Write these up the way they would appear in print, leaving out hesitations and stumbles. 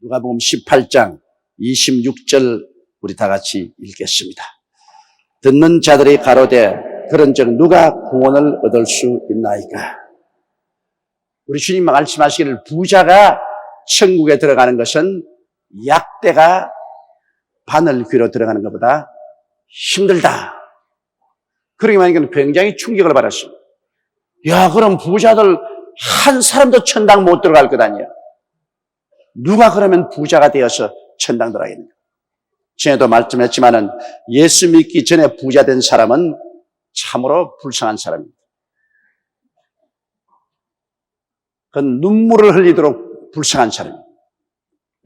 누가복음 18장 26절 우리 다 같이 읽겠습니다. 듣는 자들이 가로되 그런즉 누가 구원을 얻을 수 있나이까. 우리 주님 말씀하시기를 부자가 천국에 들어가는 것은 약대가 바늘 귀로 들어가는 것보다 힘들다. 그러기만 하니까 굉장히 충격을 받았습니다. 야, 그럼 부자들 한 사람도 천당 못 들어갈 것 아니야. 누가 그러면 부자가 되어서 천당 들어가겠는가? 전에도 말씀했지만은 예수 믿기 전에 부자 된 사람은 참으로 불쌍한 사람입니다. 그건 눈물을 흘리도록 불쌍한 사람입니다.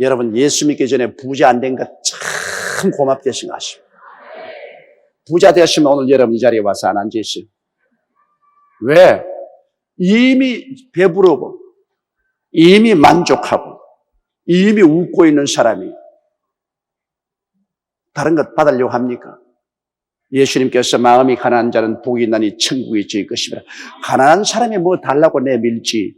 여러분, 예수 믿기 전에 부자 안 된 것 참 고맙게 생각하십시오. 부자 되었으면 오늘 여러분 이 자리에 와서 안 앉아 있어요. 왜? 이미 배부르고, 이미 만족하고, 이미 웃고 있는 사람이 다른 것 받으려고 합니까? 예수님께서 마음이 가난한 자는 복이 있나니 천국에 있을 것이라. 가난한 사람이 뭐 달라고 내밀지,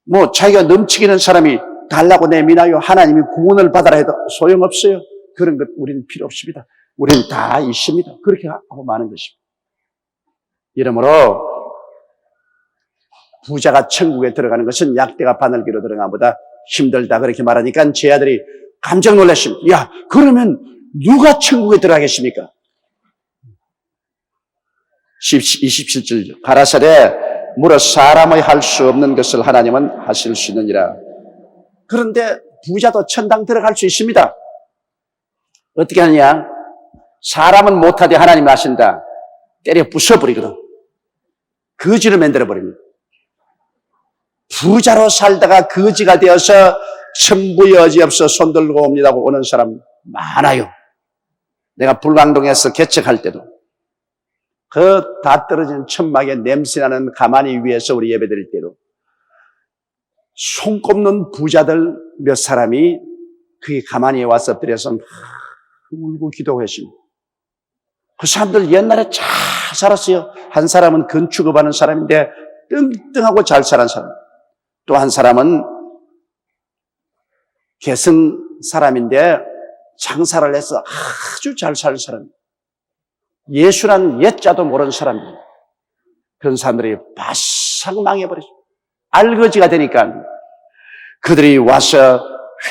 뭐 자기가 넘치기는 사람이 달라고 내미나요? 하나님이 구원을 받아라 해도 소용없어요. 그런 것 우리는 필요 없습니다. 우리는 다 있습니다. 그렇게 하고 마는 것입니다. 이러므로 부자가 천국에 들어가는 것은 약대가 바늘귀로 들어가는 것보다 힘들다. 그렇게 말하니까 제 아들이 깜짝 놀랐습니다. 야, 그러면 누가 천국에 들어가겠습니까? 27절 가라사대 물어 사람의 할 수 없는 것을 하나님은 하실 수 있느니라. 그런데 부자도 천당 들어갈 수 있습니다. 어떻게 하느냐? 사람은 못하되 하나님이 하신다. 때려 부숴버리거든. 거지로 만들어버립니다. 부자로 살다가 거지가 되어서 천부의 여지 없어 손들고 옵니다고 오는 사람 많아요. 내가 불광동에서 개척할 때도 그 다 떨어진 천막에 냄새나는 가마니 위에서 우리 예배드릴 때도 손꼽는 부자들 몇 사람이 그 가마니에 와서 엎드려서 울고 기도했습니다. 그 사람들 옛날에 잘 살았어요. 한 사람은 건축업하는 사람인데 뚱뚱하고 잘 사는 사람. 또 한 사람은 개성 사람인데 장사를 해서 아주 잘 사는 사람. 예수란 옛자도 모르는 사람입니다. 그런 사람들이 바싹 망해버렸어요. 알거지가 되니까 그들이 와서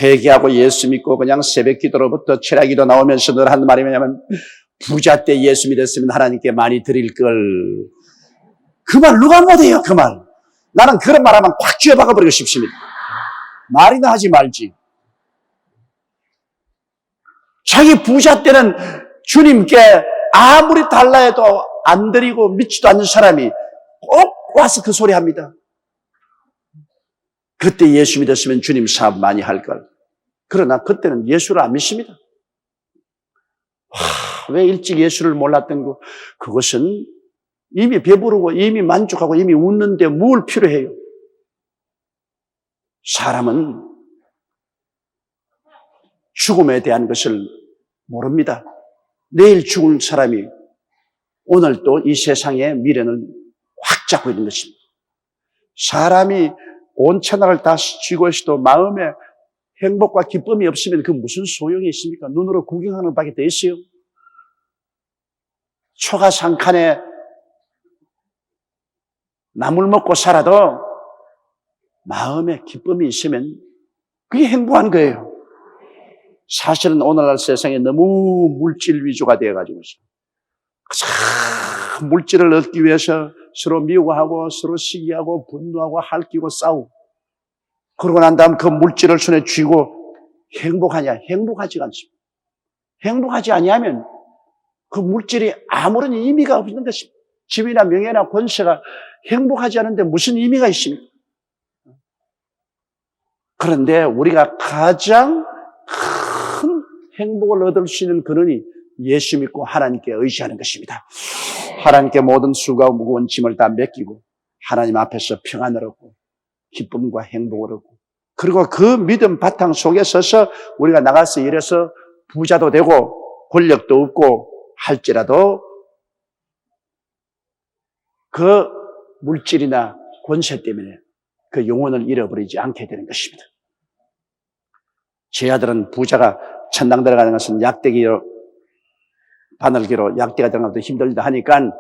회개하고 예수 믿고 그냥 새벽 기도로부터 철야 기도 나오면서 늘 하는 말이 뭐냐면 부자 때 예수 믿었으면 하나님께 많이 드릴 걸. 그 말 누가 못해요, 그 말. 나는 그런 말 하면 확 쥐어박아버리고 싶습니다. 말이나 하지 말지. 자기 부자 때는 주님께 아무리 달라 해도 안 드리고 믿지도 않는 사람이 꼭 와서 그 소리 합니다. 그때 예수 믿었으면 주님 사업 많이 할 걸. 그러나 그때는 예수를 안 믿습니다. 왜 일찍 예수를 몰랐던 거? 그것은 이미 배부르고 이미 만족하고 이미 웃는데 뭘 필요해요? 사람은 죽음에 대한 것을 모릅니다. 내일 죽을 사람이 오늘 또 이 세상의 미래는 확 잡고 있는 것입니다. 사람이 온 천하를 다 쥐고 있어도 마음에 행복과 기쁨이 없으면 그 무슨 소용이 있습니까? 눈으로 구경하는 밖에 더 있어요. 초가상칸에 나물 먹고 살아도 마음에 기쁨이 있으면 그게 행복한 거예요. 사실은 오늘날 세상에 너무 물질 위주가 되어가지고 있어요. 물질을 얻기 위해서 서로 미워하고 서로 시기하고 분노하고 핥기고 싸우고 그러고 난 다음 그 물질을 손에 쥐고 행복하냐? 행복하지가 않습니다. 행복하지 아니하면 그 물질이 아무런 의미가 없는 것입니다. 집이나 명예나 권세가 행복하지 않은데 무슨 의미가 있습니까? 그런데 우리가 가장 큰 행복을 얻을 수 있는 근원이 예수 믿고 하나님께 의지하는 것입니다. 하나님께 모든 수고와 무거운 짐을 다 맡기고 하나님 앞에서 평안을 얻고 기쁨과 행복을 얻고 그리고 그 믿음 바탕 속에 서서 우리가 나가서 일해서 부자도 되고 권력도 얻고 할지라도 그 물질이나 권세 때문에 그 영혼을 잃어버리지 않게 되는 것입니다. 제 아들은 부자가 천당 들어가는 것은 약대기로, 바늘기로 약대가 들어가는 것도 힘들다 하니까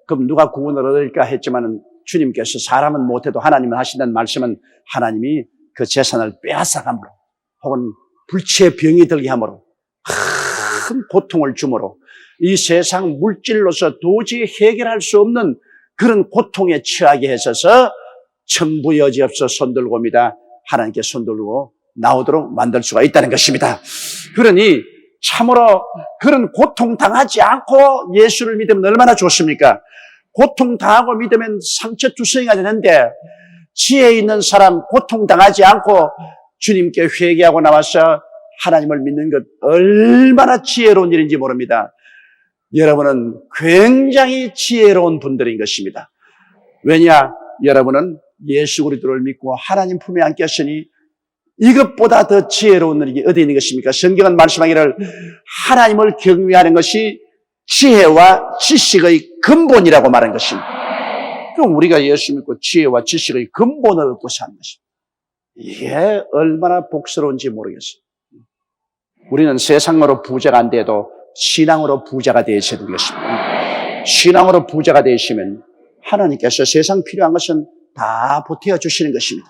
그럼 누가 구원을 얻을까 했지만은 주님께서 사람은 못해도 하나님은 하신다는 말씀은 하나님이 그 재산을 빼앗아감으로 혹은 불치의 병이 들게 함으로 큰 고통을 주므로 이 세상 물질로서 도저히 해결할 수 없는 그런 고통에 처하게 하셔서 천부 여지없어 손들고 옵니다. 하나님께 손들고 나오도록 만들 수가 있다는 것입니다. 그러니 참으로 그런 고통당하지 않고 예수를 믿으면 얼마나 좋습니까? 고통당하고 믿으면 상처투성이가 되는데 지혜 있는 사람 고통당하지 않고 주님께 회개하고 나와서 하나님을 믿는 것 얼마나 지혜로운 일인지 모릅니다. 여러분은 굉장히 지혜로운 분들인 것입니다. 왜냐? 여러분은 예수 그리스도를 믿고 하나님 품에 안겼으니 이것보다 더 지혜로운 일이 어디 있는 것입니까? 성경은 말씀하기를 하나님을 경외하는 것이 지혜와 지식의 근본이라고 말한 것입니다. 그럼 우리가 예수 믿고 지혜와 지식의 근본을 얻고 사는 것입니다. 이게 얼마나 복스러운지 모르겠어요. 우리는 세상으로 부자가 안 돼도 신앙으로 부자가 되셔야 되는 것입니다. 신앙으로 부자가 되시면 하나님께서 세상 필요한 것은 다 보태어 주시는 것입니다.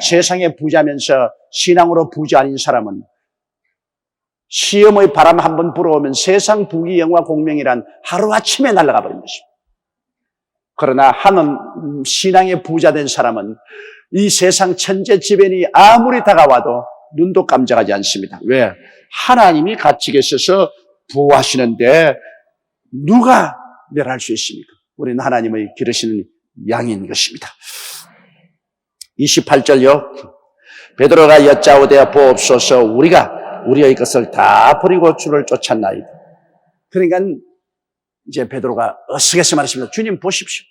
세상에 부자면서 신앙으로 부자 아닌 사람은 시험의 바람 한번 불어오면 세상 부귀 영화 공명이란 하루아침에 날아가 버린 것입니다. 그러나 하는 신앙의 부자 된 사람은 이 세상 천재지변이 아무리 다가와도 눈도 깜짝하지 않습니다. 왜? 하나님이 같이 계셔서 보호하시는데 누가 멸할 수 있습니까? 우리는 하나님의 기르시는 양인 것입니다. 28절요. 베드로가 여짜오되 보옵소서 우리가 우리의 것을 다 버리고 주를 쫓았나이다. 그러니까 이제 베드로가 어스게서 말했습니다. 주님 보십시오.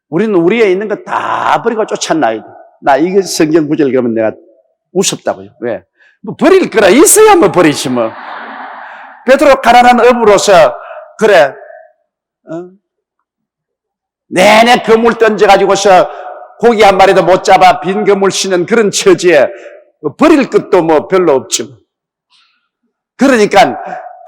우리는 우리에 있는 것 다 버리고 쫓았나이다. 나 이거 성경 구절 그러면 내가 우습다고요. 왜? 뭐 버릴 거라 있어야 뭐 버리지 뭐. 베드로 가난한 어부로서 그래 내내 그물 던져가지고서 고기 한 마리도 못 잡아 빈 그물 쉬는 그런 처지에 버릴 것도 뭐 별로 없죠. 그러니까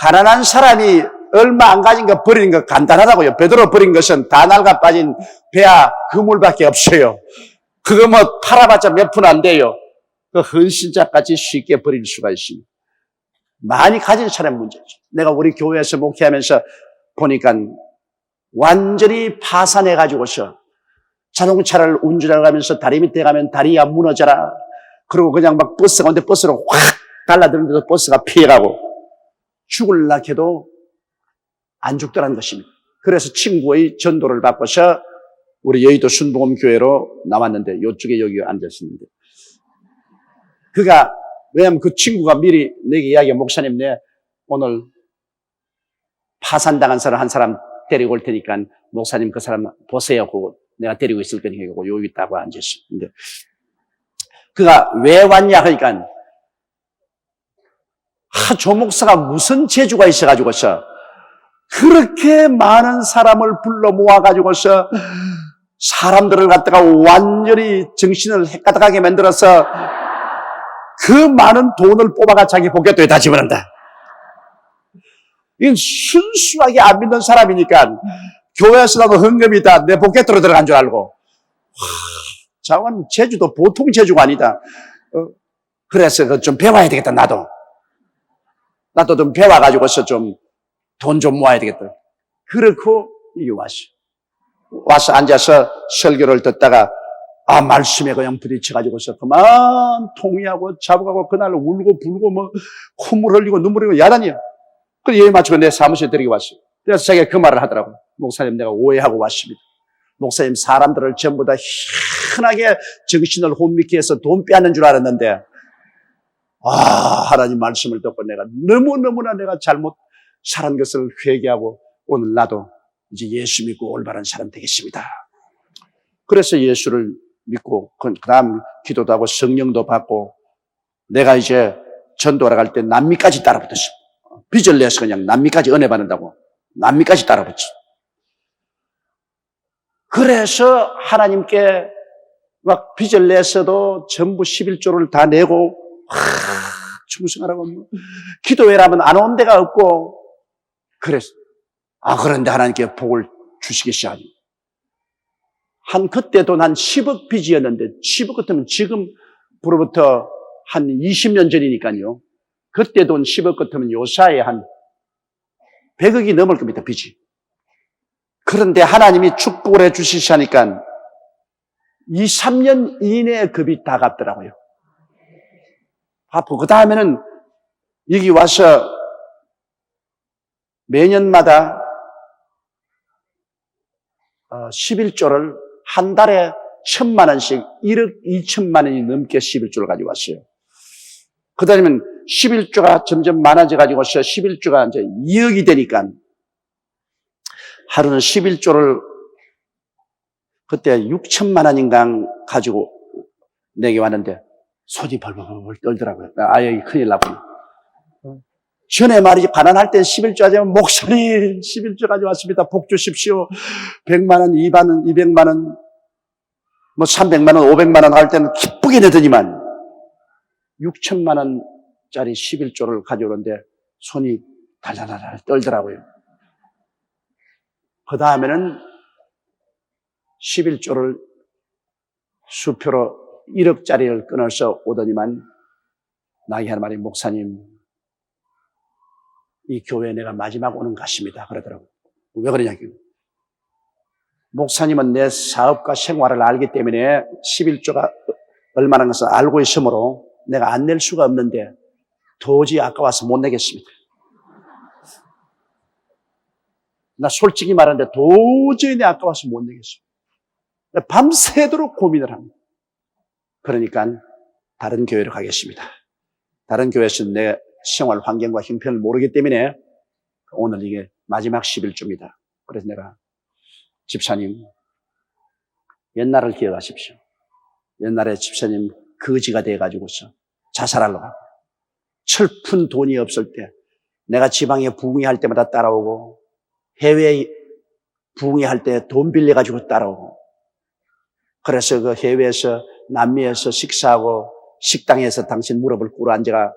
가난한 사람이 얼마 안 가진 거 버리는 거 간단하다고요. 베드로 버린 것은 다 낡아 빠진 배와 그물밖에 없어요. 그거 뭐 팔아봤자 몇 푼 안 돼요. 그 헌신자까지 쉽게 버릴 수가 있습니다. 많이 가진 사람 문제죠. 내가 우리 교회에서 목회하면서 보니까 완전히 파산해가지고서 자동차를 운전하면서 다리 밑에 가면 다리가 무너져라. 그리고 그냥 막 버스 가운데 버스로 확 달라드는데도 버스가 피해가고 죽을라 해도 안 죽더라는 것입니다. 그래서 친구의 전도를 받고서 우리 여의도 순복음교회로 나왔는데 이쪽에 여기 앉았었는데 그가 왜냐하면 그 친구가 미리 내게 이야기해 목사님 내 오늘 파산당한 사람 한 사람 데리고 올 테니까 목사님 그 사람 보세요. 그거 내가 데리고 있을 거니까 여기 있다고 앉았어. 근데 그가 왜 왔냐 하니까 조 목사가 무슨 재주가 있어가지고서 그렇게 많은 사람을 불러 모아가지고서 사람들을 갖다가 완전히 정신을 헷가닥하게 만들어서 그 많은 돈을 뽑아가 자기 포켓도에 다 집어넣는다. 이건 순수하게 안 믿는 사람이니까 교회에서 나도 헌금이다 내 포켓으로 들어간 줄 알고 자원 재주도 보통 재주가 아니다. 그래서 그 좀 배워야 되겠다. 나도 좀 배워가지고서 좀 돈 좀 모아야 되겠다. 그렇고 이게 와서 앉아서 설교를 듣다가 말씀에 그냥 부딪혀가지고서 그만 통의하고 잡아가고 그날 울고 불고 뭐 콧물 흘리고 눈물 흘리고 야단이야. 그래서 예의 맞추고 내 사무실에 데리고 왔어요. 그래서 자기가 그 말을 하더라고요. 목사님 내가 오해하고 왔습니다. 목사님 사람들을 전부 다 희한하게 정신을 혼미케 해서 돈 빼앗는 줄 알았는데 하나님 말씀을 듣고 내가 너무너무나 내가 잘못 살은 것을 회개하고 오늘 나도 이제 예수 믿고 올바른 사람 되겠습니다. 그래서 예수를 믿고 그 다음 기도도 하고 성령도 받고 내가 이제 전도하러 갈 때 남미까지 따라붙었어. 빚을 내서 그냥 남미까지 은혜 받는다고 남미까지 따라붙지. 그래서 하나님께 막 빚을 내서도 전부 11조를 다 내고 충성하라고 기도해라면 안 온 데가 없고 그래서 그런데 하나님께 복을 주시겠어야지. 그때도 한 10억 빚이었는데 10억 같으면 지금으로부터 한 20년 전이니까요. 그때 돈 10억 같으면 요사에 한 100억이 넘을 겁니다, 빚이. 그런데 하나님이 축복을 해 주시시니까 2, 3년 이내에 그 빚 다 갚더라고요. 그 다음에는 여기 와서 매년마다 11조를 한 달에 1,000만 원씩 1억 2천만 원이 넘게 11조를 가지고 왔어요. 그 다음에 11조가 점점 많아져 가지고서 11조가 이제 2억이 되니까 하루는 11조를 그때 6천만 원인가 가지고 내게 왔는데 손이 벌벌 떨더라고요. 아예 큰일 나고. 전에 말이지 가난할 때 11조 하자면 목사님 11조 가져왔습니다. 복 주십시오. 100만 원, 200만 원, 뭐 300만 원, 500만 원 할 때는 기쁘게 내더니만 6천만 원짜리 11조를 가져오는데 손이 달달달 떨더라고요. 그 다음에는 11조를 수표로 1억짜리를 끊어서 오더니만 나에게 하는 말이 목사님 이 교회에 내가 마지막 오는 것 같습니다. 그러더라고요. 왜 그러냐고요. 목사님은 내 사업과 생활을 알기 때문에 11조가 얼마나 것을 알고 있으므로 내가 안 낼 수가 없는데 도저히 아까워서 못 내겠습니다. 나 솔직히 말하는데 도저히 내 아까워서 못 내겠습니다. 밤새도록 고민을 합니다. 그러니까 다른 교회로 가겠습니다. 다른 교회에서 내 생활 환경과 형편을 모르기 때문에 오늘 이게 마지막 11조입니다. 그래서 내가 집사님 옛날을 기억하십시오. 옛날에 집사님 거지가 돼가지고서 자살하려고 하고 철푼 돈이 없을 때 내가 지방에 부흥회할 때마다 따라오고 해외에 부흥회할 때 돈 빌려가지고 따라오고 그래서 그 해외에서 남미에서 식사하고 식당에서 당신 무릎을 꿇어 앉아가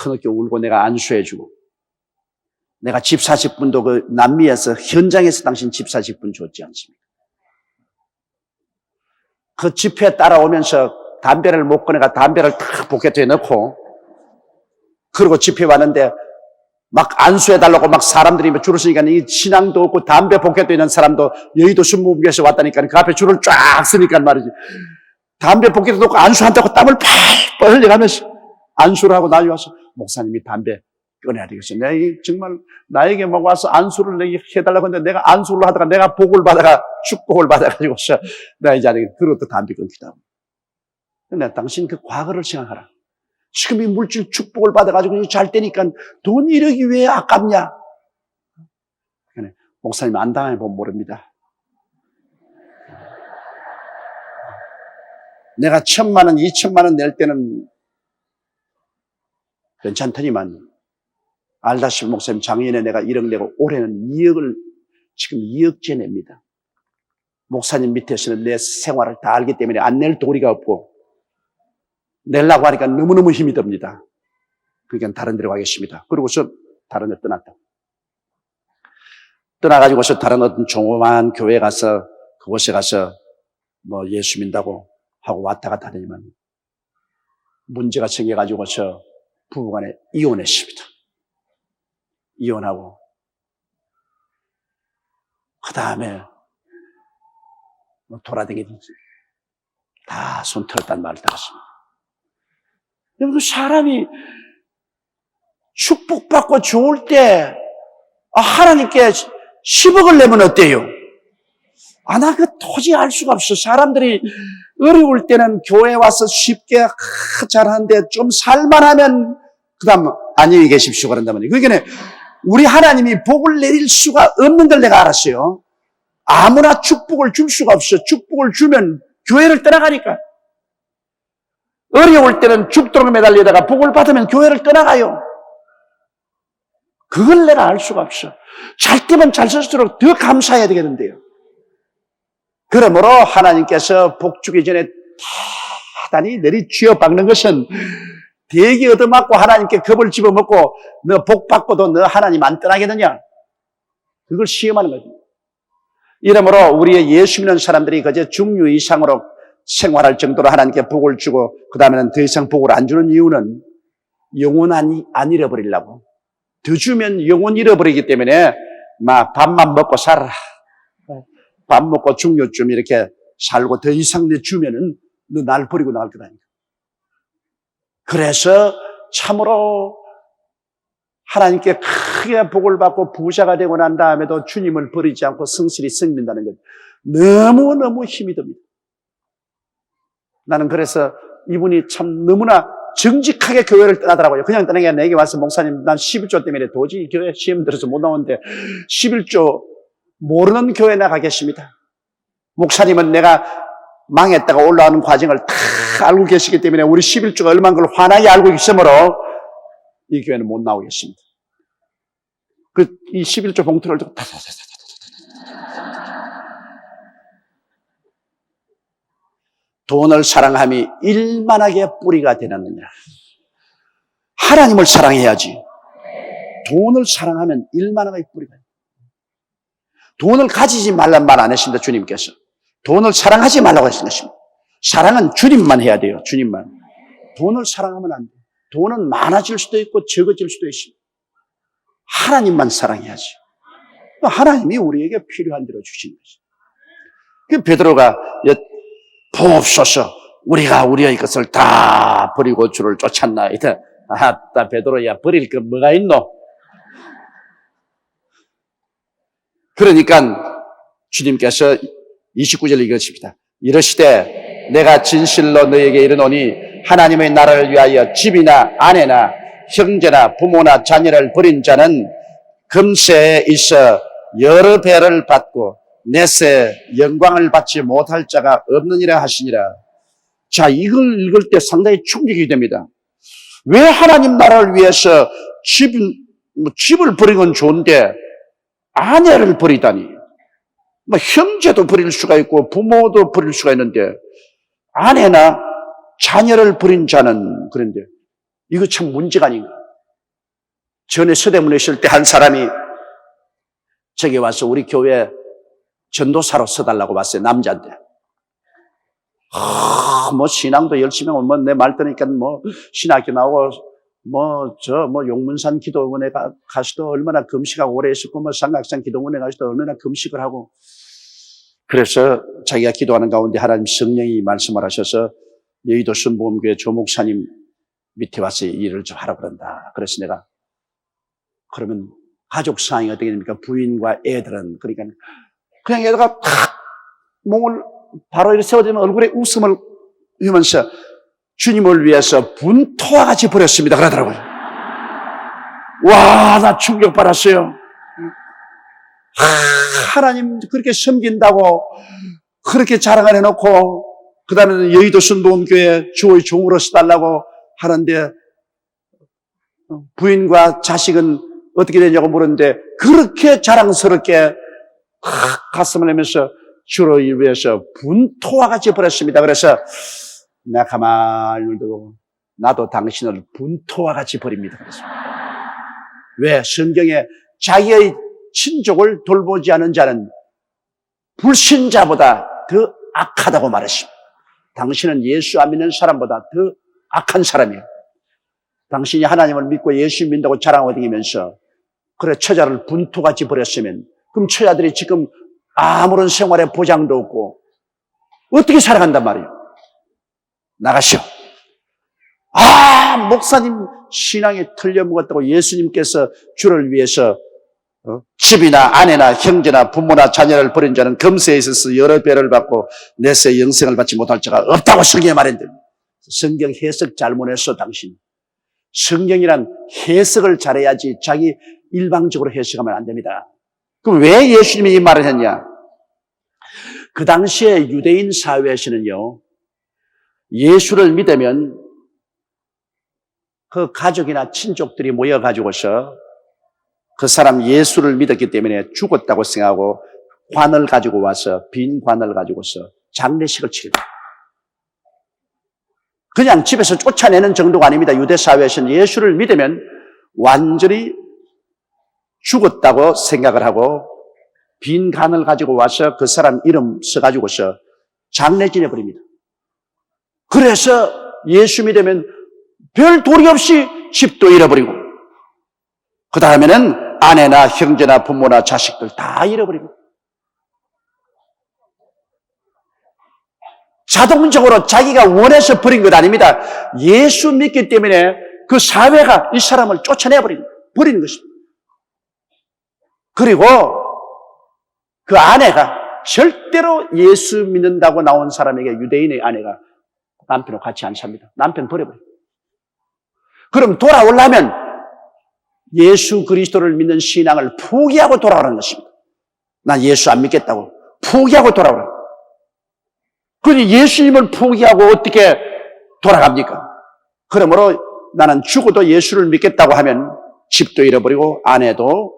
흐느껴 울고 내가 안수해주고 내가 집 40분도 그 남미에서 현장에서 당신 집 40분 줬지 않습니까? 그 집회 따라오면서 담배를 못 꺼내가 담배를 탁 포켓에 넣고 그리고 집회 왔는데 막 안수해달라고 막 사람들이 줄을 서니까 이 신앙도 없고 담배 포켓도 있는 사람도 여의도 순무부에서 왔다니까 그 앞에 줄을 쫙 서니까 말이지 담배 포켓도 놓고 안수한다고 땀을 팍 흘려가면서 안수를 하고 나중에 와서 목사님이 담배 꺼내야 되겠어. 내가 정말 나에게 막 와서 안수를 내게 해달라고 했는데 내가 안수를 하다가 내가 복을 받아가 축복을 받아가지고서 내가 이 자리에 그것도 담배 끊기도 하고. 근데 당신 그 과거를 생각하라. 지금 이 물질 축복을 받아가지고 잘 되니까 돈 1억이 왜 아깝냐? 목사님 안 당해보면 모릅니다. 내가 1,000만 원, 2천만 원 낼 때는 괜찮더니만 알다시피 목사님 작년에 내가 1억 내고 올해는 2억을 지금 2억째 냅니다. 목사님 밑에서는 내 생활을 다 알기 때문에 안 낼 도리가 없고 내려고 하니까 너무너무 힘이 듭니다. 그러니까 다른 데로 가겠습니다. 그러고서 다른 데 떠났다. 떠나가지고서 다른 어떤 조그마한 교회에 가서 그곳에 가서 뭐 예수 믿는다고 하고 왔다 갔다 하더니만 문제가 생겨가지고서 부부간에 이혼했습니다. 이혼하고 그 다음에 뭐 돌아다니든지 다 손 털었단 말을 들었습니다. 여러분 사람이 축복받고 좋을 때 하나님께 10억을 내면 어때요? 나 그 도저히 알 수가 없어. 사람들이 어려울 때는 교회 와서 쉽게 잘하는데 좀 살만하면 그 다음 안녕히 계십시오 그런다면 그러니까 우리 하나님이 복을 내릴 수가 없는 걸 내가 알았어요. 아무나 축복을 줄 수가 없어. 축복을 주면 교회를 떠나가니까. 어려울 때는 죽도록 매달리다가 복을 받으면 교회를 떠나가요. 그걸 내가 알 수가 없어. 잘 때면 잘 쓸수록 더 감사해야 되겠는데요. 그러므로 하나님께서 복 주기 전에 대단히 내리 쥐어박는 것은 되게 얻어맞고 하나님께 겁을 집어먹고 너 복 받고도 너 하나님 안 떠나겠느냐? 그걸 시험하는 거죠. 이러므로 우리의 예수 믿는 사람들이 그저 중류 이상으로 생활할 정도로 하나님께 복을 주고 그 다음에는 더 이상 복을 안 주는 이유는 영혼 안 잃어버리려고. 더 주면 영혼 잃어버리기 때문에 막 밥만 먹고 살아. 밥 먹고 중요쯤 이렇게 살고 더 이상 내 주면은 너 날 버리고 나갈 거다니까. 그래서 참으로 하나님께 크게 복을 받고 부자가 되고 난 다음에도 주님을 버리지 않고 성실히 섬긴다는 것 너무너무 힘이 듭니다. 나는 그래서 이분이 참 너무나 정직하게 교회를 떠나더라고요. 그냥 떠난 게 아니라 내게 와서 목사님 난 11조 때문에 도저히 교회 시험 들어서 못 나오는데 11조 모르는 교회 나가 계십니다. 목사님은 내가 망했다가 올라오는 과정을 다 알고 계시기 때문에 우리 11조가 얼마나 걸 환하게 알고 계시므로 이 교회는 못 나오겠습니다. 이 11조 봉투를 들고 돈을 사랑함이 일만하게 뿌리가 되느냐. 하나님을 사랑해야지. 돈을 사랑하면 일만하게 뿌리가 돼요. 돈을 가지지 말란 말 안 하십니다. 주님께서. 돈을 사랑하지 말라고 하신 것입니다. 사랑은 주님만 해야 돼요. 주님만. 돈을 사랑하면 안 돼요. 돈은 많아질 수도 있고 적어질 수도 있습니다. 하나님만 사랑해야지. 하나님이 우리에게 필요한 대로 주신 것이죠. 그 베드로가 보옵소서 우리가 우리의 것을 다 버리고 주를 쫓았나이다. 아따 베드로야 버릴 거 뭐가 있노? 그러니까 주님께서 29절 읽으십니다. 이르시되 내가 진실로 너에게 이르노니 하나님의 나라를 위하여 집이나 아내나 형제나 부모나 자녀를 버린 자는 금세에 있어 여러 배를 받고 내세 영광을 받지 못할 자가 없느니라 하시니라. 자, 이걸 읽을 때 상당히 충격이 됩니다. 왜 하나님 나라를 위해서 집을 버리는 건 좋은데 아내를 버리다니. 형제도 버릴 수가 있고 부모도 버릴 수가 있는데 아내나 자녀를 버린 자는 그런데 이거 참 문제가 아닌가. 전에 서대문에 있을 때 한 사람이 저기 와서 우리 교회 전도사로 서달라고 왔어요. 남자인데. 뭐 신앙도 열심히 하고 내 말 들으니까 신학교 나오고 용문산 기도원에 가서도 얼마나 금식하고 오래 있었고 삼각산 기도원에 가서도 얼마나 금식을 하고 그래서 자기가 기도하는 가운데 하나님 성령이 말씀을 하셔서 여의도 순복음교회 조목사님 밑에 와서 일을 좀 하라 그런다. 그래서 내가 그러면 가족 상황이 어떻게 됩니까? 부인과 애들은 그러니까 그냥 애들가 탁 몸을 바로 이렇게 세워지면 얼굴에 웃음을 흘리면서 주님을 위해서 분토와 같이 버렸습니다. 그러더라고요. 와, 나 충격받았어요. 하나님 그렇게 섬긴다고 그렇게 자랑을 해놓고 그 다음에 여의도 순복음교회 주의 종으로 써달라고 하는데 부인과 자식은 어떻게 되냐고 물었는데 그렇게 자랑스럽게 가슴을 내면서 주를 위해서 분토와 같이 버렸습니다. 그래서 내가 가만히 두고 나도 당신을 분토와 같이 버립니다. 그랬습니다. 왜? 성경에 자기의 친족을 돌보지 않은 자는 불신자보다 더 악하다고 말했습니다. 당신은 예수 안 믿는 사람보다 더 악한 사람이에요. 당신이 하나님을 믿고 예수 믿는다고 자랑하고 다니면서 그래 처자를 분토같이 버렸으면 그럼 처자들이 지금 아무런 생활에 보장도 없고 어떻게 살아간단 말이에요. 나가시오. 목사님 신앙이 틀려먹었다고 예수님께서 주를 위해서 집이나 아내나 형제나 부모나 자녀를 버린 자는 금세에 있어서 여러 배를 받고 내세 영생을 받지 못할 자가 없다고 성경에 말했는데 성경 해석 잘못했어 당신. 성경이란 해석을 잘해야지 자기 일방적으로 해석하면 안 됩니다. 그럼 왜 예수님이 이 말을 했냐? 그 당시에 유대인 사회에서는요, 예수를 믿으면 그 가족이나 친족들이 모여가지고서 그 사람 예수를 믿었기 때문에 죽었다고 생각하고 관을 가지고 와서 빈 관을 가지고서 장례식을 치릅니다. 그냥 집에서 쫓아내는 정도가 아닙니다. 유대 사회에서는 예수를 믿으면 완전히 죽었다고 생각을 하고 빈 간을 가지고 와서 그 사람 이름 써가지고서 장례 지내버립니다. 그래서 예수 믿으면 별 도리 없이 집도 잃어버리고 그 다음에는 아내나 형제나 부모나 자식들 다 잃어버립니다. 자동적으로 자기가 원해서 버린 것 아닙니다. 예수 믿기 때문에 그 사회가 이 사람을 쫓아내버리는 것입니다. 그리고 그 아내가 절대로 예수 믿는다고 나온 사람에게 유대인의 아내가 남편과 같이 안 삽니다. 남편 버려버려요. 그럼 돌아오려면 예수 그리스도를 믿는 신앙을 포기하고 돌아오라는 것입니다. 난 예수 안 믿겠다고 포기하고 돌아오라. 그러니 예수님을 포기하고 어떻게 돌아갑니까? 그러므로 나는 죽어도 예수를 믿겠다고 하면 집도 잃어버리고 아내도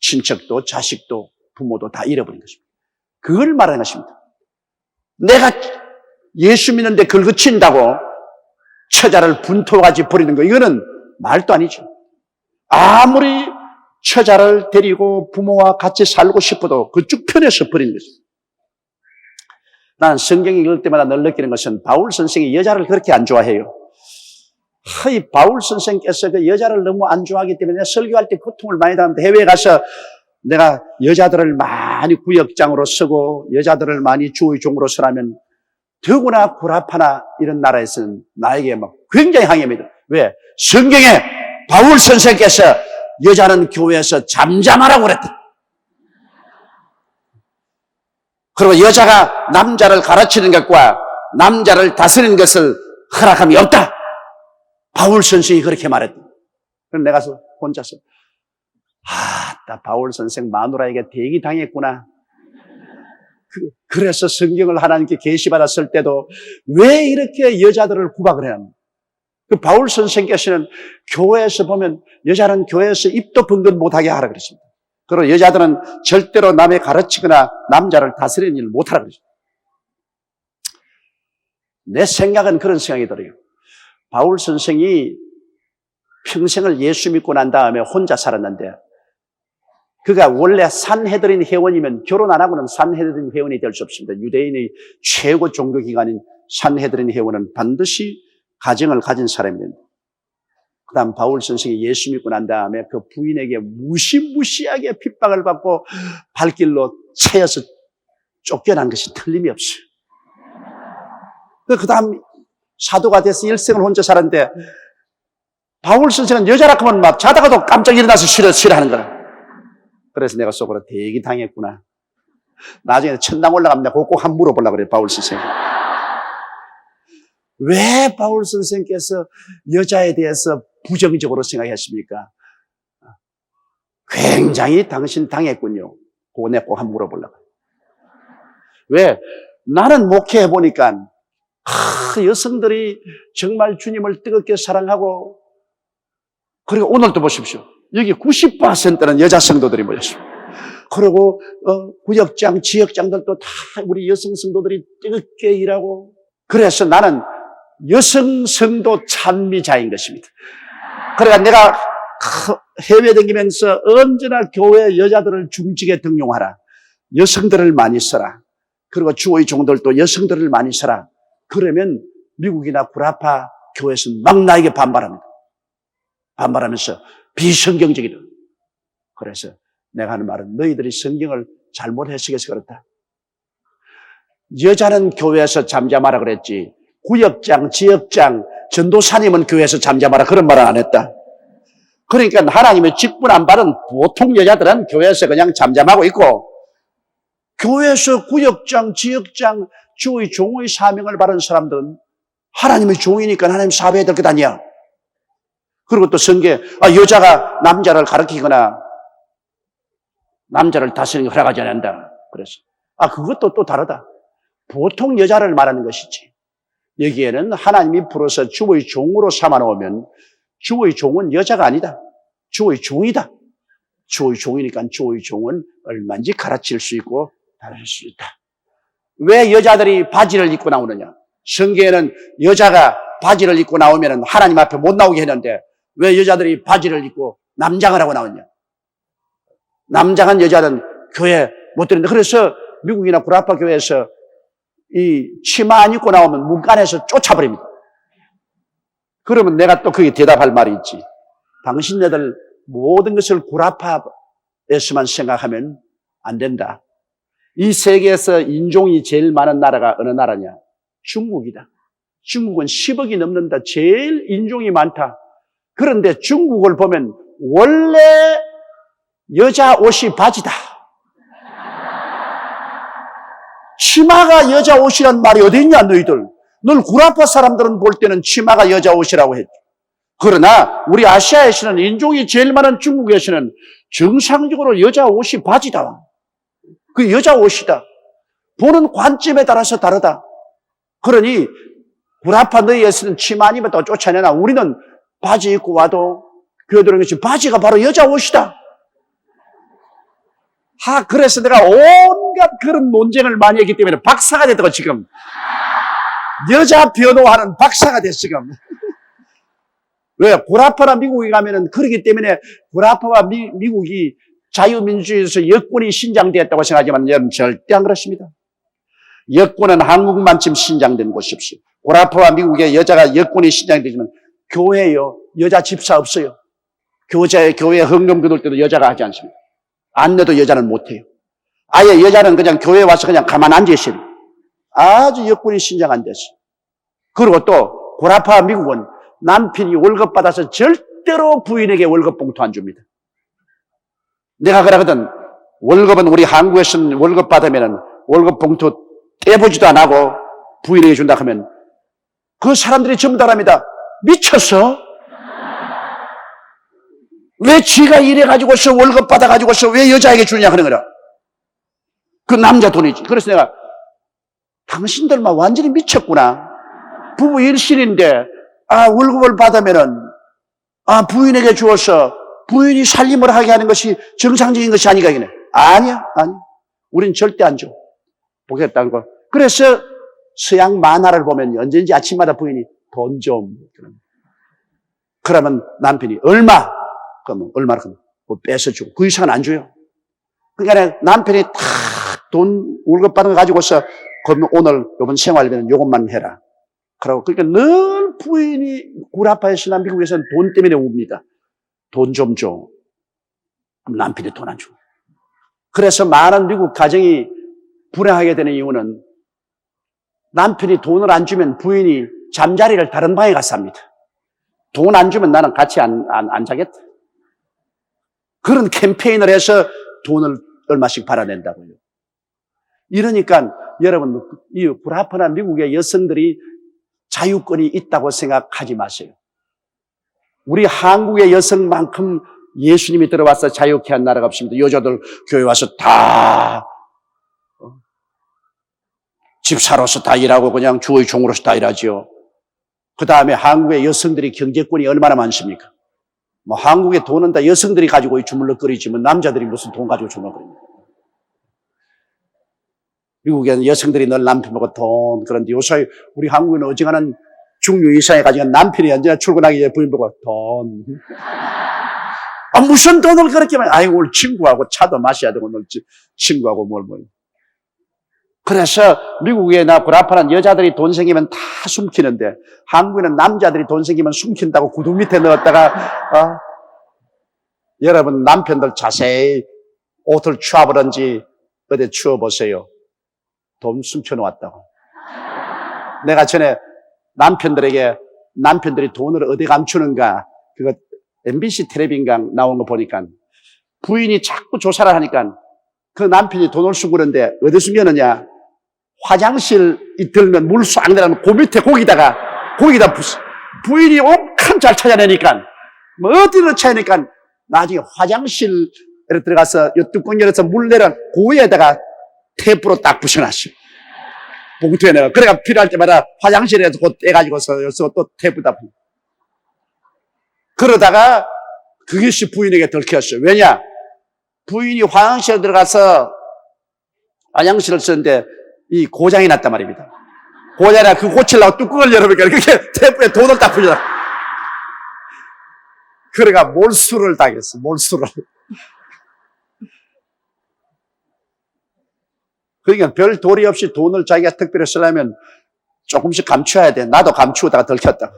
친척도 자식도 부모도 다 잃어버린 것입니다. 그걸 말하는 것입니다. 내가 예수 믿는데 긁어친다고 처자를 분토같이 버리는 거 이거는 말도 아니죠. 아무리 처자를 데리고 부모와 같이 살고 싶어도 그쪽 편에서 버리는 것입니다. 나는 성경 읽을 때마다 늘 느끼는 것은 바울 선생이 여자를 그렇게 안 좋아해요. 이 바울 선생께서 그 여자를 너무 안 좋아하기 때문에 설교할 때 고통을 많이 당합니다. 해외에 가서 내가 여자들을 많이 구역장으로 쓰고 여자들을 많이 주의 종으로 쓰라면 더구나 구라파나 이런 나라에서는 나에게 막 굉장히 항의합니다. 왜? 성경에 바울 선생께서 여자는 교회에서 잠잠하라고 그랬다. 그리고 여자가 남자를 가르치는 것과 남자를 다스리는 것을 허락함이 없다. 바울 선생이 그렇게 말했다. 그럼 내가 혼자서 나 바울 선생 마누라에게 대기당했구나. 그래서 성경을 하나님께 계시받았을 때도 왜 이렇게 여자들을 구박을 해야 합니까? 그 바울 선생께서는 교회에서 보면 여자는 교회에서 입도 번긋 못하게 하라 그랬습니다. 그리고 여자들은 절대로 남의 가르치거나 남자를 다스리는 일을 못하라 그랬습니다. 내 생각은 그런 생각이 들어요. 바울 선생이 평생을 예수 믿고 난 다음에 혼자 살았는데 그가 원래 산헤드린 회원이면 결혼 안 하고는 산헤드린 회원이 될 수 없습니다. 유대인의 최고 종교기관인 산헤드린 회원은 반드시 가정을 가진 사람입니다. 그 다음 바울 선생이 예수 믿고 난 다음에 그 부인에게 무시무시하게 핍박을 받고 발길로 채여서 쫓겨난 것이 틀림이 없어요. 그 다음 사도가 돼서 일생을 혼자 살았는데 바울 선생은 여자라 하면 막 자다가도 깜짝 일어나서 싫어하는 거야. 그래서 내가 속으로 대기 당했구나. 나중에 천당 올라갑니다. 그거 꼭 한번 물어보려고 그래요, 바울 선생. 왜 바울 선생께서 여자에 대해서 부정적으로 생각했습니까? 굉장히 당신 당했군요. 그거 내가 꼭 한번 물어보려고. 왜? 나는 목회해보니까 여성들이 정말 주님을 뜨겁게 사랑하고 그리고 오늘도 보십시오. 여기 90%는 여자 성도들이 모였습니다. 그리고 구역장, 지역장들도 다 우리 여성 성도들이 뜨겁게 일하고 그래서 나는 여성 성도 찬미자인 것입니다. 그러니까 내가 해외 다니면서 언제나 교회 여자들을 중직에 등용하라. 여성들을 많이 써라. 그리고 주의 종들도 여성들을 많이 써라. 그러면 미국이나 구라파 교회에서는 막 나에게 반발합니다. 반발하면서 비성경적이다. 그래서 내가 하는 말은 너희들이 성경을 잘못 해석해서 그렇다. 여자는 교회에서 잠잠하라 그랬지. 구역장, 지역장, 전도사님은 교회에서 잠잠하라 그런 말은 안 했다. 그러니까 하나님의 직분 안 받은 보통 여자들은 교회에서 그냥 잠잠하고 있고 교회에서 구역장, 지역장, 주의 종의 사명을 받은 사람들은 하나님의 종이니까 하나님 사회에 될 것 아니야. 그리고 또 성경에 여자가 남자를 가르치거나 남자를 다스리는 걸 허락하지 않는다. 그래서 그것도 또 다르다. 보통 여자를 말하는 것이지. 여기에는 하나님이 불어서 주의 종으로 삼아놓으면 주의 종은 여자가 아니다. 주의 종이다. 주의 종이니까 주의 종은 얼마든지 가르칠 수 있고 다룰 수 있다. 왜 여자들이 바지를 입고 나오느냐? 성경에는 여자가 바지를 입고 나오면 하나님 앞에 못 나오게 했는데 왜 여자들이 바지를 입고 남장을 하고 나오냐? 남장한 여자는 교회 못 들는데 그래서 미국이나 구라파 교회에서 이 치마 안 입고 나오면 문간에서 쫓아버립니다. 그러면 내가 또 거기에 대답할 말이 있지. 당신네들 모든 것을 구라파에서만 생각하면 안 된다. 이 세계에서 인종이 제일 많은 나라가 어느 나라냐? 중국이다. 중국은 10억이 넘는다. 제일 인종이 많다. 그런데 중국을 보면 원래 여자 옷이 바지다. 치마가 여자 옷이란 말이 어디 있냐 너희들. 늘 구라파 사람들은 볼 때는 치마가 여자 옷이라고 했죠. 그러나 우리 아시아에서는 인종이 제일 많은 중국에서는 정상적으로 여자 옷이 바지다. 그 여자 옷이다. 보는 관점에 따라서 다르다. 그러니 구라파 너희에서는 치마 아니면 또 쫓아내나 우리는 바지 입고 와도 교회 들어오는 것이 바지가 바로 여자 옷이다. 그래서 내가 온갖 그런 논쟁을 많이 했기 때문에 박사가 됐다고 지금. 여자 변호하는 박사가 됐어 지금. 왜? 구라파나 미국에 가면은 그러기 때문에 구라파와 미국이 자유민주주의에서 여권이 신장되었다고 생각하지만 여러분 절대 안 그렇습니다. 여권은 한국만쯤 신장된 곳이 없어요. 구라파와 미국의 여자가 여권이 신장되지만 교회요. 여자 집사 없어요. 교회 헌금 거둘 때도 여자가 하지 않습니다. 안 내도 여자는 못해요. 아예 여자는 그냥 교회에 와서 그냥 가만 앉아 있어요. 아주 여권이 신장 안 됐어요. 그리고 또 구라파 미국은 남편이 월급 받아서 절대로 부인에게 월급 봉투 안 줍니다. 내가 그러거든. 월급은 우리 한국에서는 월급 받으면 월급 봉투 떼보지도 안 하고 부인에게 준다 하면 그 사람들이 전부 다 합니다. 미쳤어? 왜 지가 일해가지고서 월급 받아가지고서 왜 여자에게 주냐 하는 거라. 그 남자 돈이지. 그래서 내가 당신들만 완전히 미쳤구나. 부부 일신인데 월급을 받으면은 부인에게 주어서 부인이 살림을 하게 하는 것이 정상적인 것이 아니가 이네. 아니야. 우린 절대 안 줘. 보겠다는 거. 그래서 서양 만화를 보면 언제든지 아침마다 부인이 돈 좀. 그러면 남편이 얼마? 그러면 얼마나 그러면 뺏어주고 그 이상은 안 줘요. 그러니까 남편이 탁 돈 월급 받은 거 가지고서 그러면 오늘 요번 생활비는 요것만 해라. 그러니까 늘 부인이 구라파에서나 미국에서는 돈 때문에 웁니다. 돈 좀 줘. 그럼 남편이 돈 안 줘. 그래서 많은 미국 가정이 불행하게 되는 이유는 남편이 돈을 안 주면 부인이 잠자리를 다른 방에 가서 합니다. 돈 안 주면 나는 같이 안 자겠다. 그런 캠페인을 해서 돈을 얼마씩 받아낸다고요. 이러니까 여러분, 이 구라파나 미국의 여성들이 자유권이 있다고 생각하지 마세요. 우리 한국의 여성만큼 예수님이 들어와서 자유케 한 나라가 없습니다. 여자들 교회 와서 다 집사로서 다 일하고 그냥 주의 종으로서 다 일하지요. 그 다음에 한국의 여성들이 경제권이 얼마나 많습니까? 한국의 돈은 다 여성들이 가지고 주물럭거리지만 남자들이 무슨 돈 가지고 주물럭거립니까? 미국에는 여성들이 늘 남편 보고 돈, 그런데 요새 우리 한국은 어지간한 중류 이상에 가지고 남편이 언제나 출근하기 전에 부인 보고 돈. 무슨 돈을 그렇게 많이, 오늘 친구하고 차도 마셔야 되고, 오늘 친구하고 뭘. 그래서 미국에나 구라파는 여자들이 돈 생기면 다 숨기는데, 한국에는 남자들이 돈 생기면 숨긴다고 구두 밑에 넣었다가, 여러분 남편들 자세히 옷을 추워보든지 어디 추워보세요. 돈 숨겨놓았다고. 내가 전에 남편들이 돈을 어디 감추는가, 그거 MBC 텔레비인가 나온 거 보니까 부인이 자꾸 조사를 하니까 그 남편이 돈을 숨기는데 어디 숨겨느냐? 화장실 들면 물 싹 내려면 그 밑에 거기다 부인이 옴칸 잘 찾아내니까 어디로 찾으니까 나중에 화장실에 들어가서 이 뚜껑 열어서 물 내려 고에다가 테이프로 딱 붙여놨어요. 봉투에 내가. 그래가 필요할 때마다 화장실에서 곧 떼가지고서 여기서 또 테이프다. 그러다가 그것이 부인에게 들켰어요. 왜냐? 부인이 화장실에 들어가서 화장실을 쓰는데 이 고장이 났단 말입니다. 고자나 그 고치려고 뚜껑을 열어보니까 그게 테이프에 돈을 딱 풀려라. 그래가 몰수를 당했어, 몰수를. 그러니까 별 도리 없이 돈을 자기가 특별히 쓰려면 조금씩 감춰야 돼. 나도 감추다가 들켰다고.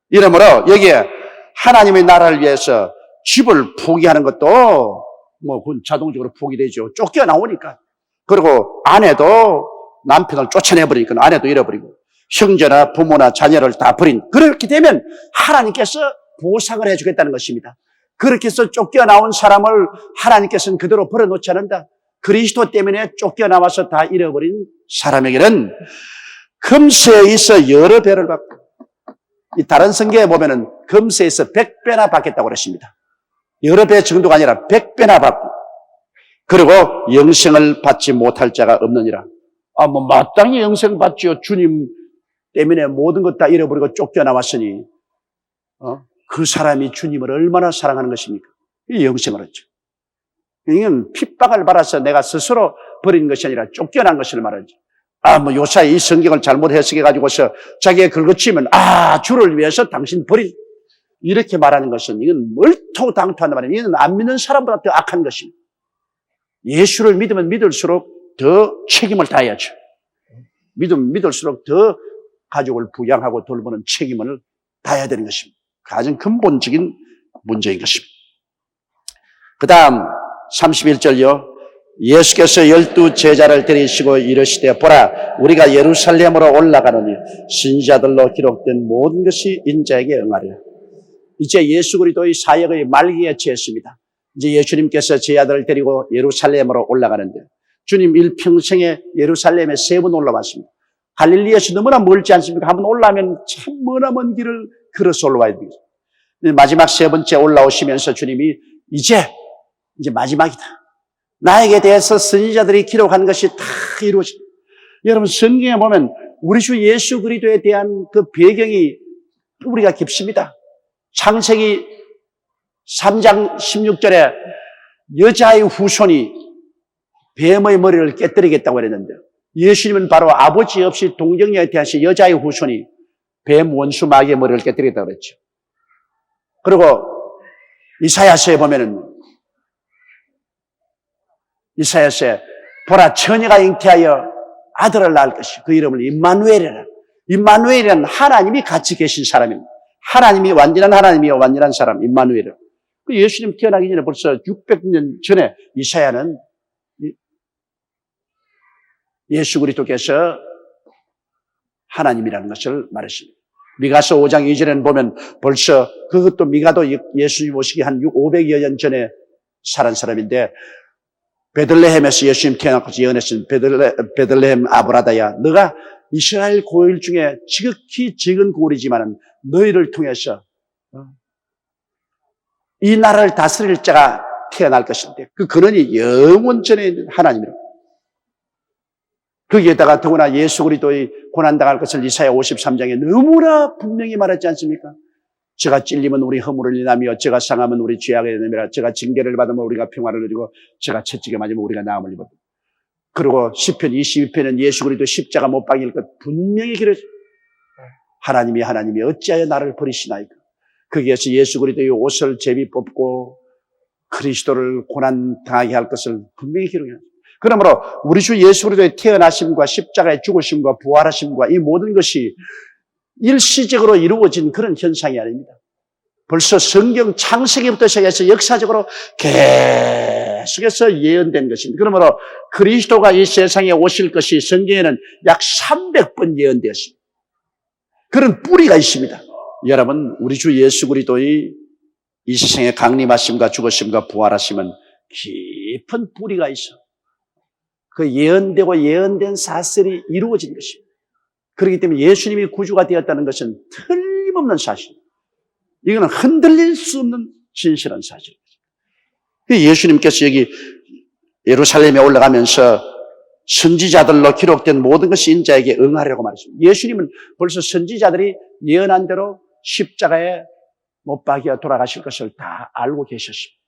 이러므로 여기에 하나님의 나라를 위해서 집을 포기하는 것도 뭐 그건 자동적으로 포기되죠. 쫓겨나오니까. 그리고 아내도 남편을 쫓아내버리니까 아내도 잃어버리고 형제나 부모나 자녀를 다 버린. 그렇게 되면 하나님께서 보상을 해주겠다는 것입니다. 그렇게 해서 쫓겨나온 사람을 하나님께서는 그대로 버려놓지 않는다. 그리스도 때문에 쫓겨나와서 다 잃어버린 사람에게는 금세에 있어 여러 배를 받고, 이 다른 성경에 보면은 금세에서 100배나 받겠다고 그랬습니다. 여러 배 정도가 아니라 100배나 받고, 그리고 영생을 받지 못할 자가 없느니라. 뭐 마땅히 영생 받지요. 주님 때문에 모든 것 다 잃어버리고 쫓겨나왔으니 그 사람이 주님을 얼마나 사랑하는 것입니까? 이 영생을 얻죠. 이건 핍박을 받아서 내가 스스로 버린 것이 아니라 쫓겨난 것을 말하지. 뭐 요사이 이 성경을 잘못 해석해가지고서 자기가 긁어치면 주를 위해서 당신 버린, 이렇게 말하는 것은 이건 멀토당토한단 말이에요. 이건 안 믿는 사람보다 더 악한 것입니다. 예수를 믿으면 믿을수록 더 책임을 다해야죠. 믿으면 믿을수록 더 가족을 부양하고 돌보는 책임을 다해야 되는 것입니다. 가장 근본적인 문제인 것입니다. 그 다음 31절요. 예수께서 12 제자를 데리시고 이르시되 보라 우리가 예루살렘으로 올라가노니 신자들로 기록된 모든 것이 인자에게 응하리라. 이제 예수 그리스도의 사역의 말기에 처했습니다. 이제 예수님께서 제자들을 데리고 예루살렘으로 올라가는데 주님 일평생에 예루살렘에 3번 올라왔습니다. 갈릴리에서 너무나 멀지 않습니까? 한번 올라오면 참 머나먼 길을 걸어서 올라와야 됩니다. 마지막 3번째 올라오시면서 주님이 이제 마지막이다. 나에게 대해서 선지자들이 기록한 것이 다 이루어집니다. 여러분 성경에 보면 우리 주 예수 그리스도에 대한 그 배경이 뿌리가 깊습니다. 창세기 3장 16절에 여자의 후손이 뱀의 머리를 깨뜨리겠다고 그랬는데 예수님은 바로 아버지 없이 동정녀에 대하시 여자의 후손이 뱀 원수 마귀의 머리를 깨뜨리겠다고 그랬죠. 그리고 이사야서에 보면은 이사야서에 보라 처녀가 잉태하여 아들을 낳을 것이 그 이름을 임마누엘이라. 임마누엘은 하나님이 같이 계신 사람입니다. 하나님이 완전한 하나님이요 완전한 사람 임마누엘이라. 그 예수님 태어나기 전에 벌써 600년 전에 이사야는 예수 그리스도께서 하나님이라는 것을 말했습니다. 미가서 5장 2절에는 보면 벌써 그것도 미가도 예수님 오시기 한 500여 년 전에 살은 사람인데 베들레헴에서 예수님 태어나고 예언했은 베들레헴 아브라다야 너가 이스라엘 고일 중에 지극히 적은 고리지만은 너희를 통해서 이 나라를 다스릴 자가 태어날 것인데 그 근원이 영원전에 있는 하나님이라고. 거기에다가 더구나 예수 그리스도의 고난당할 것을 이사야 53장에 너무나 분명히 말했지 않습니까? 제가 찔리면 우리 허물을 인하며 제가 상하면 우리 죄악을 인하며 제가 징계를 받으면 우리가 평화를 누리고 제가 채찍에 맞으면 우리가 나음을 입었다. 그리고 시편 22편은 예수 그리스도 십자가 못 박일 것 분명히 기록했습니다. 하나님이 어찌하여 나를 버리시나이까. 거기에서 예수 그리스도의 옷을 제비 뽑고 그리스도를 고난당하게 할 것을 분명히 기록했습니다. 그러므로 우리 주 예수 그리스도의 태어나심과 십자가의 죽으심과 부활하심과 이 모든 것이 일시적으로 이루어진 그런 현상이 아닙니다. 벌써 성경 창세기부터 시작해서 역사적으로 계속해서 예언된 것입니다. 그러므로 그리스도가 이 세상에 오실 것이 성경에는 약 300번 예언되었습니다. 그런 뿌리가 있습니다. 여러분 우리 주 예수 그리스도의 이 세상에 강림하심과 죽으심과 부활하심은 깊은 뿌리가 있어. 그 예언되고 예언된 사실이 이루어진 것입니다. 그렇기 때문에 예수님이 구주가 되었다는 것은 틀림없는 사실입니다. 이거는 흔들릴 수 없는 진실한 사실입니다. 예수님께서 여기 예루살렘에 올라가면서 선지자들로 기록된 모든 것이 인자에게 응하려고 말했습니다. 예수님은 벌써 선지자들이 예언한 대로 십자가에 못 박여 돌아가실 것을 다 알고 계셨습니다.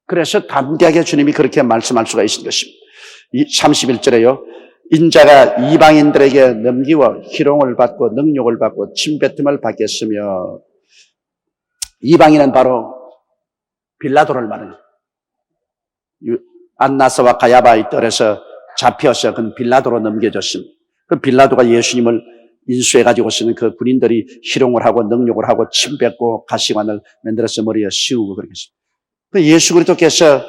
그래서 담대하게 주님이 그렇게 말씀할 수가 있는 것입니다. 31절에요. 인자가 이방인들에게 넘기워 희롱을 받고 능욕을 받고 침뱉음을 받겠으며, 이방인은 바로 빌라도를 말합니다. 안나스와 가야바의 뜰에서 잡혀서 그 빌라도로 넘겨졌습니다. 그 빌라도가 예수님을 인수해가지고서는 그 군인들이 희롱을 하고 능욕을 하고 침뱉고 가시관을 만들어서 머리에 씌우고 그러겠습니다. 그 예수 그리스도께서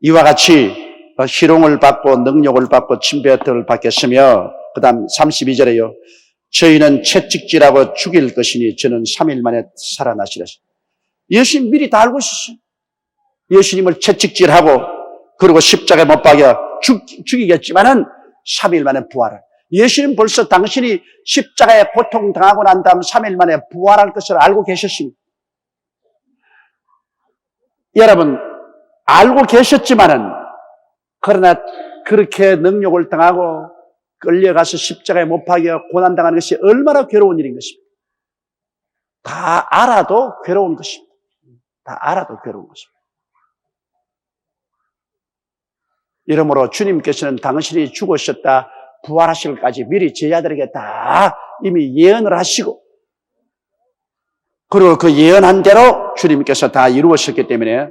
이와 같이 희롱을 받고 능욕을 받고 침뱉음을 받겠으며, 그 다음 32절에요. 저희는 채찍질하고 죽일 것이니 저는 3일 만에 살아나시라. 예수님 미리 다 알고 있었어요. 예수님을 채찍질하고 그리고 십자가에 못 박여 죽이겠지만은 3일 만에 부활할. 예수님 벌써 당신이 십자가에 고통당하고 난 다음 3일 만에 부활할 것을 알고 계셨습니다. 여러분, 알고 계셨지만은, 그러나 그렇게 능욕을 당하고 끌려가서 십자가에 못 박여 고난당하는 것이 얼마나 괴로운 일인 것입니다. 다 알아도 괴로운 것입니다. 다 알아도 괴로운 것입니다. 이러므로 주님께서는 당신이 죽으셨다 부활하실까지 미리 제자들에게 다 이미 예언을 하시고, 그리고 그 예언한 대로 주님께서 다 이루었었기 때문에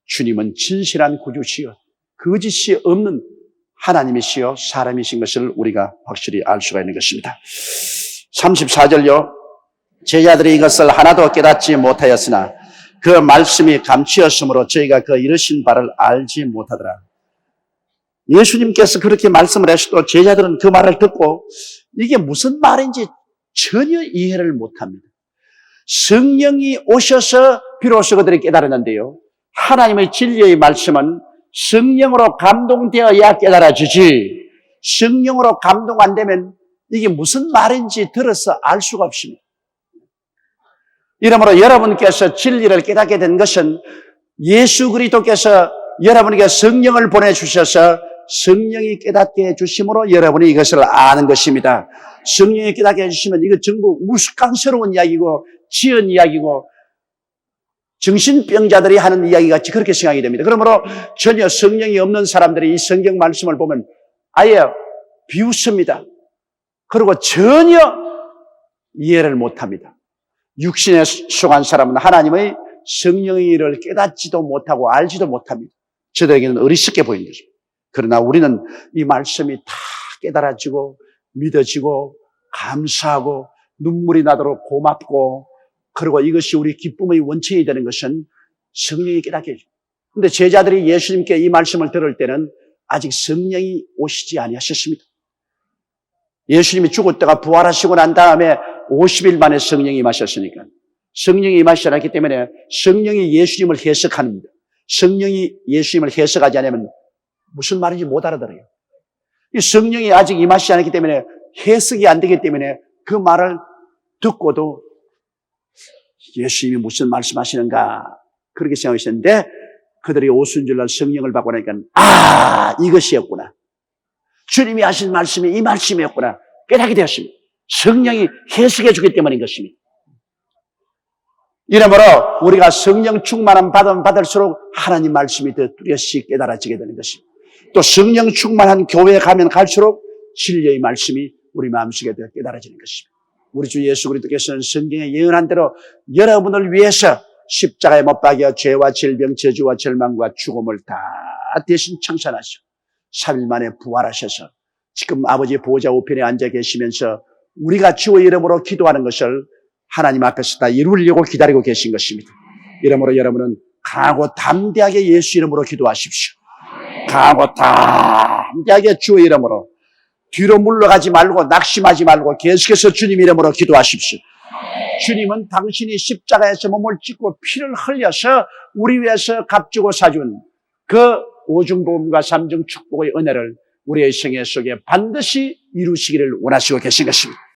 주님은 진실한 구주시여 거짓이 없는 하나님이시여 사람이신 것을 우리가 확실히 알 수가 있는 것입니다. 34절요. 제자들이 이것을 하나도 깨닫지 못하였으나 그 말씀이 감추었으므로 저희가 그 이르신 바를 알지 못하더라. 예수님께서 그렇게 말씀을 하셔도 제자들은 그 말을 듣고 이게 무슨 말인지 전혀 이해를 못합니다. 성령이 오셔서 비로소 그들이 깨달았는데요. 하나님의 진리의 말씀은 성령으로 감동되어야 깨달아지지, 성령으로 감동 안 되면 이게 무슨 말인지 들어서 알 수가 없습니다. 이러므로 여러분께서 진리를 깨닫게 된 것은 예수 그리스도께서 여러분에게 성령을 보내주셔서 성령이 깨닫게 해주심으로 여러분이 이것을 아는 것입니다. 성령이 깨닫게 해주시면 이거 전부 우스꽝스러운 이야기고 지은 이야기고 정신병자들이 하는 이야기 같이 그렇게 생각이 됩니다. 그러므로 전혀 성령이 없는 사람들이 이 성경 말씀을 보면 아예 비웃습니다. 그리고 전혀 이해를 못합니다. 육신에 속한 사람은 하나님의 성령의 일을 깨닫지도 못하고 알지도 못합니다. 저들에게는 어리석게 보이는 것입니다. 그러나 우리는 이 말씀이 다 깨달아지고 믿어지고 감사하고 눈물이 나도록 고맙고, 그리고 이것이 우리 기쁨의 원천이 되는 것은 성령이 깨닫게 해줍니다. 그런데 제자들이 예수님께 이 말씀을 들을 때는 아직 성령이 오시지 아니하셨습니다. 예수님이 죽었다가 부활하시고 난 다음에 50일 만에 성령이 임하셨으니까, 성령이 임하시지 않았기 때문에 성령이 예수님을 해석합니다. 성령이 예수님을 해석하지 않으면 무슨 말인지 못 알아들어요. 이 성령이 아직 임하시지 않았기 때문에 해석이 안 되기 때문에 그 말을 듣고도 예수님이 무슨 말씀하시는가 그렇게 생각하셨는데, 그들이 오순절날 성령을 받고 나니까 이것이었구나, 주님이 하신 말씀이 이 말씀이었구나 깨닫게 되었습니다. 성령이 해석해 주기 때문인 것입니다. 이러므로 우리가 성령 충만함 받으면 받을수록 하나님 말씀이 더 뚜렷이 깨달아지게 되는 것입니다. 또 성령 충만한 교회에 가면 갈수록 진리의 말씀이 우리 마음속에 더 깨달아지는 것입니다. 우리 주 예수 그리스도께서는 성경에 예언한 대로 여러분을 위해서 십자가에 못 박여 죄와 질병, 저주와 절망과 죽음을 다 대신 청산하시고 3일 만에 부활하셔서 지금 아버지 보좌 우편에 앉아 계시면서 우리가 주의 이름으로 기도하는 것을 하나님 앞에서 다 이루려고 기다리고 계신 것입니다. 이러므로 여러분은 강하고 담대하게 예수 이름으로 기도하십시오. 강하고 담대하게 주의 이름으로, 뒤로 물러가지 말고 낙심하지 말고 계속해서 주님 이름으로 기도하십시오. 주님은 당신이 십자가에서 몸을 찢고 피를 흘려서 우리 위해서 값주고 사준 그 오중복음과 삼중 축복의 은혜를 우리의 생애 속에 반드시 이루시기를 원하시고 계신 것입니다.